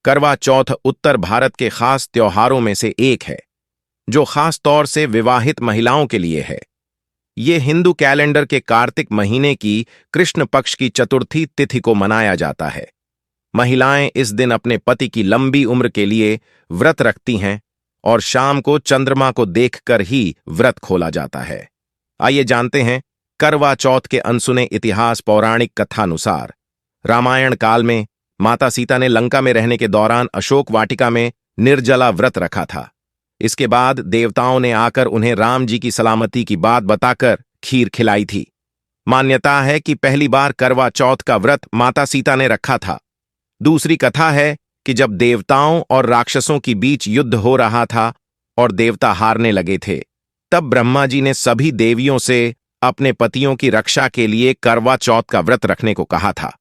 करवा चौथ उत्तर भारत के खास त्योहारों में से एक है, जो खास तौर से विवाहित महिलाओं के लिए है। ये हिंदू कैलेंडर के कार्तिक महीने की कृष्ण पक्ष की चतुर्थी तिथि को मनाया जाता है। महिलाएं इस दिन अपने पति की लंबी उम्र के लिए व्रत रखती हैं और शाम को चंद्रमा को देखकर ही व्रत खोला जाता है। आइए जानते हैं करवा चौथ के अनसुने इतिहास। पौराणिक कथानुसार रामायण काल में माता सीता ने लंका में रहने के दौरान अशोक वाटिका में निर्जला व्रत रखा था। इसके बाद देवताओं ने आकर उन्हें राम जी की सलामती की बात बताकर खीर खिलाई थी। मान्यता है कि पहली बार करवा चौथ का व्रत माता सीता ने रखा था। दूसरी कथा है कि जब देवताओं और राक्षसों के बीच युद्ध हो रहा था और देवता हारने लगे थे, तब ब्रह्मा जी ने सभी देवियों से अपने पतियों की रक्षा के लिए करवा चौथ का व्रत रखने को कहा था।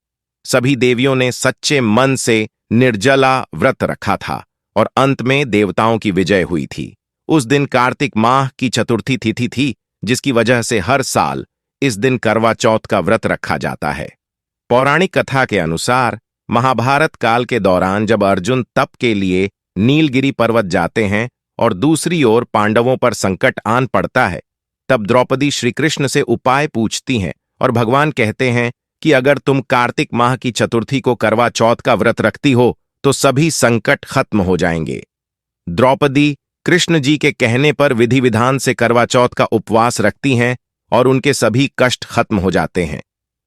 सभी देवियों ने सच्चे मन से निर्जला व्रत रखा था और अंत में देवताओं की विजय हुई थी। उस दिन कार्तिक माह की चतुर्थी तिथि थी, जिसकी वजह से हर साल इस दिन करवा चौथ का व्रत रखा जाता है। पौराणिक कथा के अनुसार महाभारत काल के दौरान जब अर्जुन तप के लिए नीलगिरी पर्वत जाते हैं और दूसरी ओर पांडवों पर संकट आन पड़ता है, तब द्रौपदी श्री कृष्ण से उपाय पूछती हैं और भगवान कहते हैं कि अगर तुम कार्तिक माह की चतुर्थी को करवा चौथ का व्रत रखती हो तो सभी संकट खत्म हो जाएंगे। द्रौपदी कृष्ण जी के कहने पर विधि विधान से करवा चौथ का उपवास रखती हैं और उनके सभी कष्ट खत्म हो जाते हैं।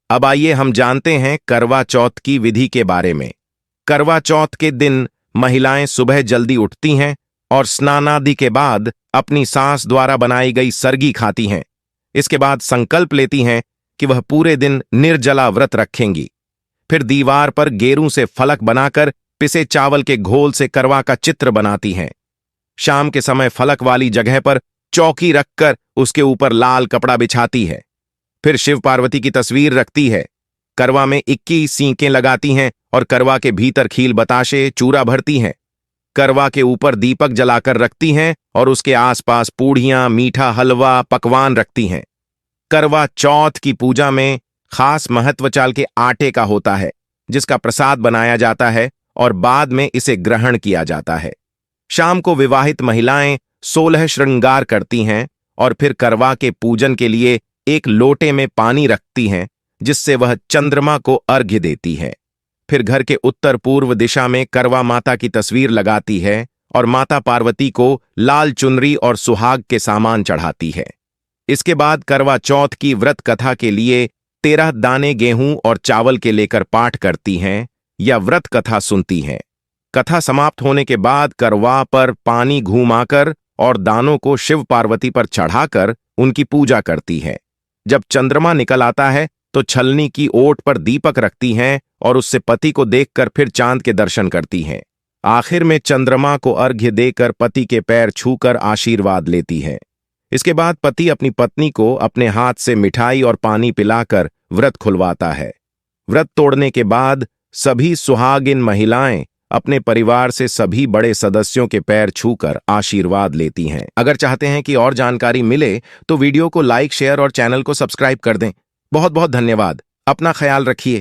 अब आइए हम जानते हैं करवा चौथ की विधि के बारे में। करवा चौथ के दिन महिलाएं सुबह जल्दी उठती हैं और स्नानादि के बाद अपनी सास द्वारा बनाई गई सरगी खाती हैं। इसके बाद संकल्प लेती हैं कि वह पूरे दिन निर्जला व्रत रखेंगी। फिर दीवार पर गेरू से फलक बनाकर पिसे चावल के घोल से करवा का चित्र बनाती हैं। शाम के समय फलक वाली जगह पर चौकी रखकर उसके ऊपर लाल कपड़ा बिछाती है। फिर शिव पार्वती की तस्वीर रखती है। करवा में 21 सींकें लगाती हैं और करवा के भीतर खील बताशे चूरा भरती हैं। करवा के ऊपर दीपक जलाकर रखती हैं और उसके आसपास पूड़ियां, मीठा हलवा, पकवान रखती हैं। करवा चौथ की पूजा में खास महत्व चावल के आटे का होता है, जिसका प्रसाद बनाया जाता है और बाद में इसे ग्रहण किया जाता है। शाम को विवाहित महिलाएं 16 श्रृंगार करती हैं और फिर करवा के पूजन के लिए एक लोटे में पानी रखती हैं, जिससे वह चंद्रमा को अर्घ्य देती है। फिर घर के उत्तर पूर्व दिशा में करवा माता की तस्वीर लगाती है और माता पार्वती को लाल चुनरी और सुहाग के सामान चढ़ाती है। इसके बाद करवा चौथ की व्रत कथा के लिए 13 दाने गेहूं और चावल के लेकर पाठ करती हैं या व्रत कथा सुनती हैं। कथा समाप्त होने के बाद करवा पर पानी घूमाकर और दानों को शिव पार्वती पर चढ़ाकर उनकी पूजा करती है। जब चंद्रमा निकल आता है तो छलनी की ओट पर दीपक रखती हैं और उससे पति को देखकर फिर चांद के दर्शन करती हैं। आखिर में चंद्रमा को अर्घ्य देकर पति के पैर छूकर आशीर्वाद लेती है। इसके बाद पति अपनी पत्नी को अपने हाथ से मिठाई और पानी पिलाकर व्रत खुलवाता है। व्रत तोड़ने के बाद सभी सुहागिन महिलाएं अपने परिवार से सभी बड़े सदस्यों के पैर छूकर आशीर्वाद लेती हैं। अगर चाहते हैं कि और जानकारी मिले तो वीडियो को लाइक, शेयर और चैनल को सब्सक्राइब कर दें। बहुत बहुत धन्यवाद। अपना ख्याल रखिए।